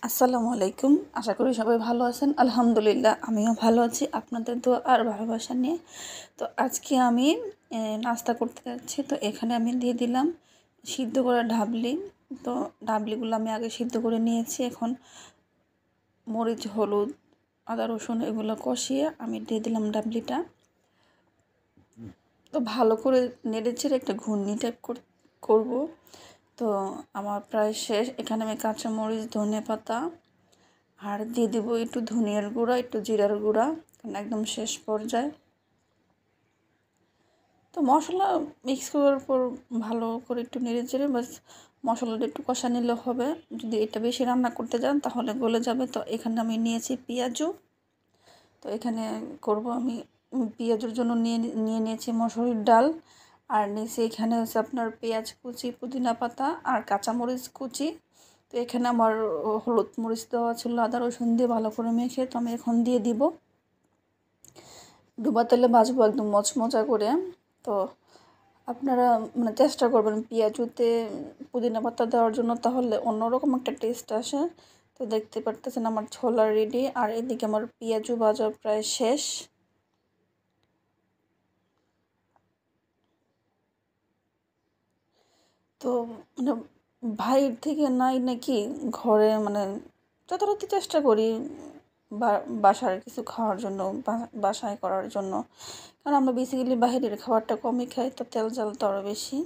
আসসালামু আলাইকুম। আশা করি সবাই ভালো আছেন। আলহামদুলিল্লাহ আমিও ভালো আছি আপনাদের দোয়া আর ভালোবাসা নিয়ে। তো আজকে আমি নাস্তা করতে যাচ্ছি। তো এখানে আমি দিয়ে দিলাম সিদ্ধ করা ডাবলি। তো ডাবলিগুলো আমি আগে সিদ্ধ করে নিয়েছি। এখন মরিচ, হলুদ, আদা, রসুন এগুলো কষিয়ে আমি দিয়ে দিলাম ডাবলিটা। তো ভালো করে নেড়েচেড়ে একটা ঘূর্ণি টাইপ করব। তো আমার প্রায় শেষ। এখানে আমি কাঁচামরিচ, ধনেপাতা আর দিয়ে দেবো একটু ধনিয়ার গুঁড়া, একটু জিরার গুঁড়া, কারণ একদম শেষ পর্যায়ে। তো মশলা মিক্স করার পর ভালো করে একটু নেড়ে চেড়ে বাস মশলাটা একটু কষা নিলে হবে। যদি এটা বেশি রান্না করতে যান তাহলে গলে যাবে। তো এখানে আমি নিয়েছি পেঁয়াজু। তো এখানে করব আমি পেঁয়াজুর জন্য নিয়ে নিয়েছি মসুরির ডাল, আর নিয়েছি এখানে হচ্ছে আপনার পেঁয়াজ কুচি, পুদিনা পাতা আর কাঁচামরিচ কুচি। তো এখানে আমার হলুদ মরিচ দেওয়া ছিল, আদা রসুন দিয়ে ভালো করে মেখে তো আমি এখন দিয়ে দিব। ডুবা তেলে ভাজবো একদম মচমচা করে। তো আপনারা চেষ্টা করবেন পেঁয়াজুতে পুদিনা পাতা দেওয়ার জন্য, তাহলে অন্যরকম একটা টেস্ট আসে। তো দেখতে পারতেছেন আমার ছোলা রেডি, আর এদিকে আমার পেঁয়াজু ভাজা প্রায় শেষ। তো মানে ভাইয়ের থেকে নাই নাকি ঘরে যথারীতি চেষ্টা করি বাসার কিছু খাওয়ার জন্য, বাসায় করার জন্য। কারণ আমরা বেসিক্যালি বাইরের খাবারটা কমই খাই, তো তেল জাল তো আরও বেশি।